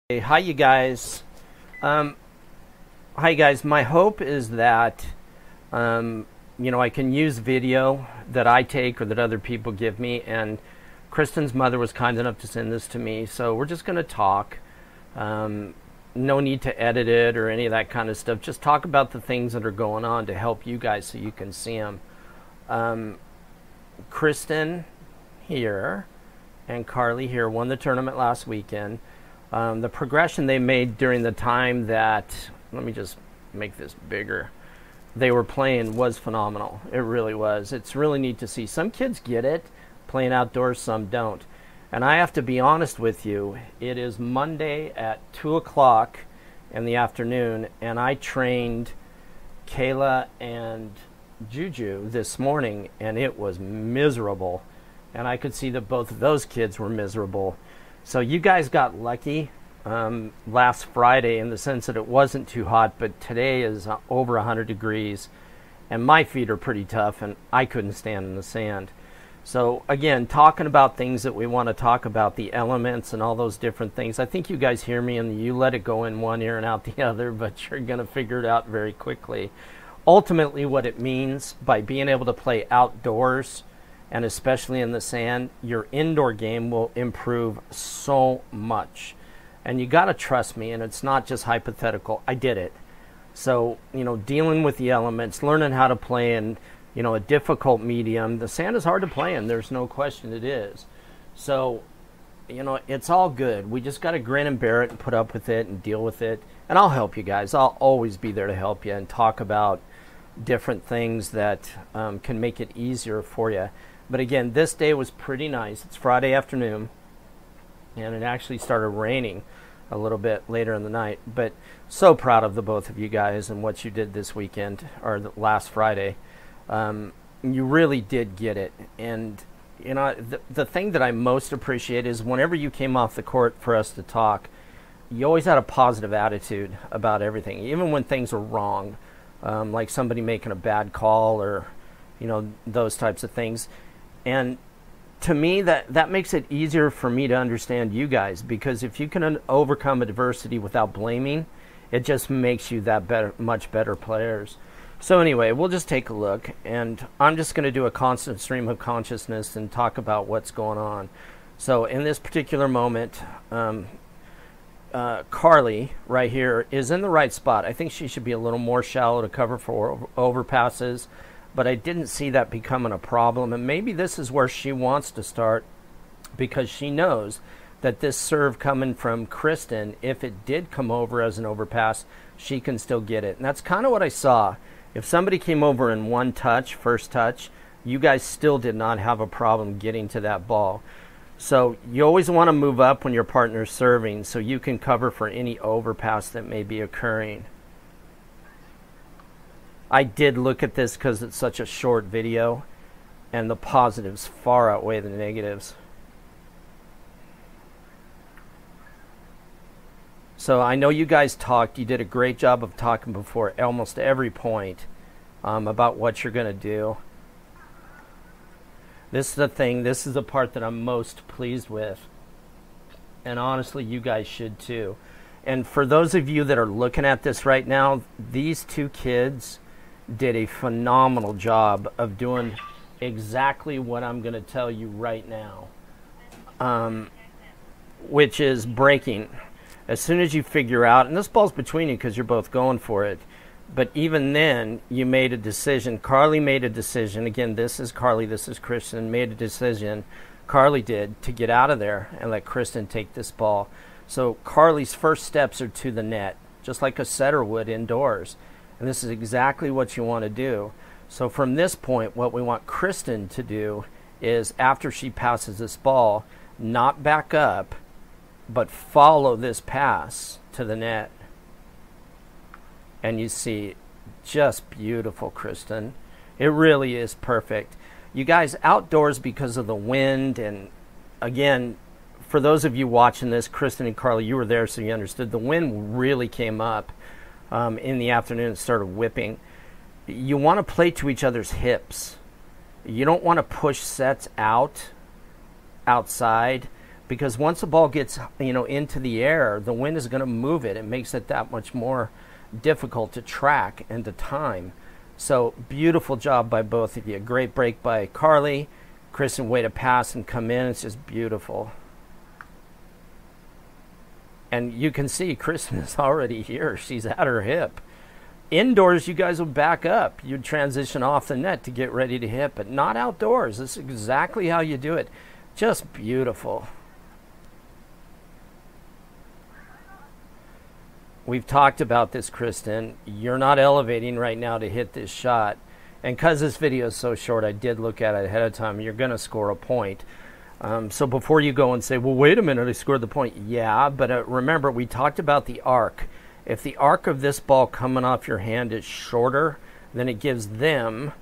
Hey, hi, you guys. Um, Hi, guys. My hope is that I can use video that I take or that other people give me. And Kristen's mother was kind enough to send this to me, so we're just going to talk. Um, no need to edit it or any of that kind of stuff. Just talk about the things that are going on to help you guys so you can see them. Kristen here and Carly here won the tournament last weekend. The progression they made during the time that, let me just make this bigger, they were playing was phenomenal. It really was. It's really neat to see. Some kids get it, playing outdoors, some don't. And I have to be honest with you, it is Monday at 2 o'clock in the afternoon, and I trained Kayla and Juju this morning, and it was miserable. And I could see that both of those kids were miserable. So you guys got lucky last Friday in the sense that it wasn't too hot, but today is over 100 degrees, and my feet are pretty tough, and I couldn't stand in the sand. So again, talking about things that we want to talk about, the elements and all those different things. I think you guys hear me, and you let it go in one ear and out the other, but you're going to figure it out very quickly. Ultimately, what it means by being able to play outdoors, and especially in the sand, your indoor game will improve so much. And you got to trust me, and it's not just hypothetical. I did it. So, dealing with the elements, learning how to play in, a difficult medium. The sand is hard to play in. There's no question it is. So, it's all good. We just got to grin and bear it and put up with it and deal with it. And I'll help you guys. I'll always be there to help you and talk about different things that can make it easier for you. But again, this day was pretty nice. It's Friday afternoon, and it actually started raining a little bit later in the night. But so proud of the both of you guys and what you did this weekend, or last Friday. You really did get it. And, the thing that I most appreciate is whenever you came off the court for us to talk, you always had a positive attitude about everything, even when things were wrong, like somebody making a bad call or, those types of things. And to me, that makes it easier for me to understand you guys, because if you can overcome adversity without blaming, it just makes you that much better players. So anyway, we'll just take a look, and I'm just going to do a constant stream of consciousness and talk about what's going on. So in this particular moment, Carly right here is in the right spot. I think she should be a little more shallow to cover for overpasses, but I didn't see that becoming a problem. And maybe this is where she wants to start, because she knows that this serve coming from Kristen, if it did come over as an overpass, she can still get it. And that's kind of what I saw. If somebody came over in one touch, first touch, you guys still did not have a problem getting to that ball. So you always want to move up when your partner's serving so you can cover for any overpass that may be occurring. I did look at this because it's such a short video, and the positives far outweigh the negatives. So I know you guys talked. You did a great job of talking before almost every point about what you're going to do. This is the thing. This is the part that I'm most pleased with. And honestly, you guys should too. And for those of you that are looking at this right now, these two kids did a phenomenal job of doing exactly what I'm going to tell you right now, which is breaking. As soon as you figure out, and this ball's between you because you're both going for it, but even then, you made a decision. Carly made a decision. Again, this is Carly, this is Kristen, made a decision. Carly did, to get out of there and let Kristen take this ball. So Carly's first steps are to the net, just like a setter would indoors. And this is exactly what you want to do. So from this point, what we want Kristen to do is, after she passes this ball, not back up, but follow this pass to the net. And you see, just beautiful, Kristen. It really is perfect. You guys, outdoors, because of the wind, and again, for those of you watching this, Kristen and Carly, you were there, so you understood. The wind really came up in the afternoon and started whipping. You want to play to each other's hips. You don't want to push sets outside, because once the ball gets, into the air, the wind is going to move it. It makes it that much more difficult to track and to time. So beautiful job by both of you. Great break by Carly. Kristen, way to pass and come in. It's just beautiful. And you can see Kristen is already here. She's at her hip. Indoors, you guys would back up. You'd transition off the net to get ready to hit, but not outdoors. This is exactly how you do it. Just beautiful. We've talked about this, Kristen. You're not elevating right now to hit this shot. And because this video is so short, I did look at it ahead of time. You're going to score a point. So before you go and say, well, wait a minute, I scored the point. Yeah, but remember, we talked about the arc. If the arc of this ball coming off your hand is shorter, then it gives them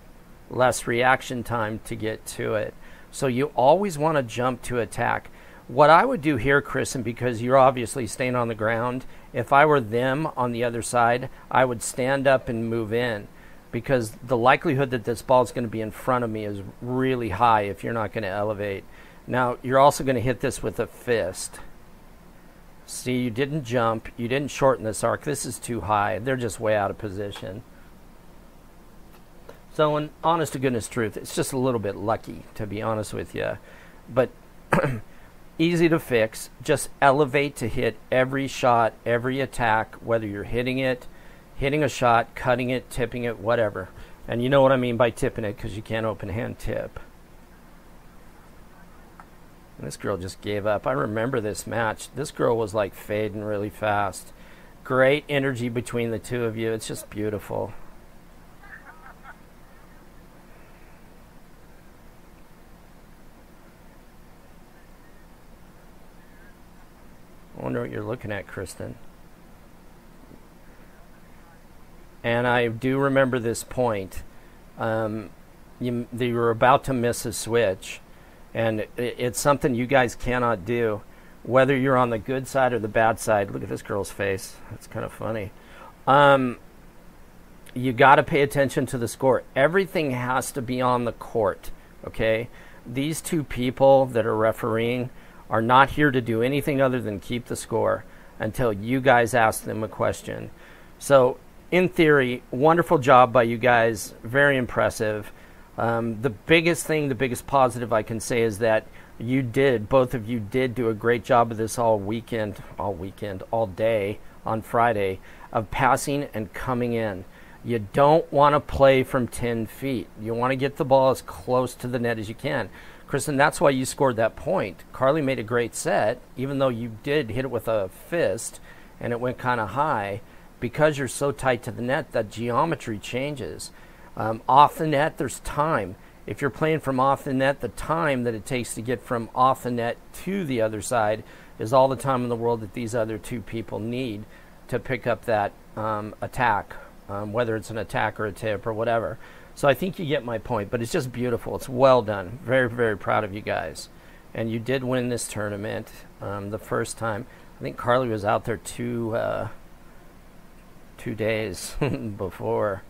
less reaction time to get to it. So you always want to jump to attack. What I would do here, Kristen, because you're obviously staying on the ground, if I were them on the other side, I would stand up and move in, because the likelihood that this ball is going to be in front of me is really high if you're not going to elevate. Now, you're also going to hit this with a fist. See, you didn't jump. You didn't shorten this arc. This is too high. They're just way out of position. So, in honest to goodness truth, it's just a little bit lucky, to be honest with you. But easy to fix. Just elevate to hit every shot, every attack, whether you're hitting it, hitting a shot, cutting it, tipping it, whatever. And you know what I mean by tipping it, because you can't open hand tip. And this girl just gave up. I remember this match. This girl was like fading really fast. Great energy between the two of you. It's just beautiful. I wonder what you're looking at, Kristen. And I do remember this point. You were about to miss a switch. And it's something you guys cannot do, whether you're on the good side or the bad side. Look at this girl's face. That's kind of funny. You got to pay attention to the score. Everything has to be on the court, okay? These two people that are refereeing are not here to do anything other than keep the score until you guys ask them a question. So, in theory, wonderful job by you guys. Very impressive. The biggest thing, the biggest positive I can say is that both of you did do a great job of this all day on Friday, of passing and coming in. You don't want to play from 10 feet. You want to get the ball as close to the net as you can. Kristen, that's why you scored that point. Carly made a great set, even though you did hit it with a fist and it went kind of high. Because you're so tight to the net, that geometry changes. Off the net, there's time. If you're playing from off the net, the time that it takes to get from off the net to the other side is all the time in the world that these other two people need to pick up that attack, whether it's an attack or a tip or whatever. So I think you get my point, but it's just beautiful. It's well done. Very, very proud of you guys. And you did win this tournament the first time. I think Carly was out there 2 days before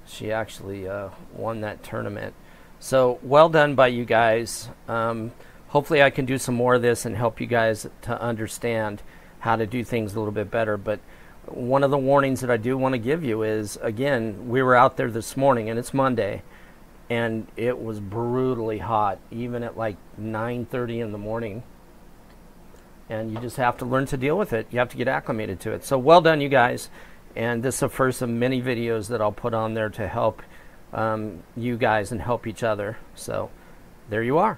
she actually won that tournament. So well done by you guys. Hopefully I can do some more of this and help you guys to understand how to do things a little bit better. But one of the warnings that I do want to give you is, again, we were out there this morning, and it's Monday, and it was brutally hot, even at like 9:30 in the morning. And you just have to learn to deal with it. You have to get acclimated to it. So well done, you guys. And this is the first of many videos that I'll put on there to help you guys and help each other. So there you are.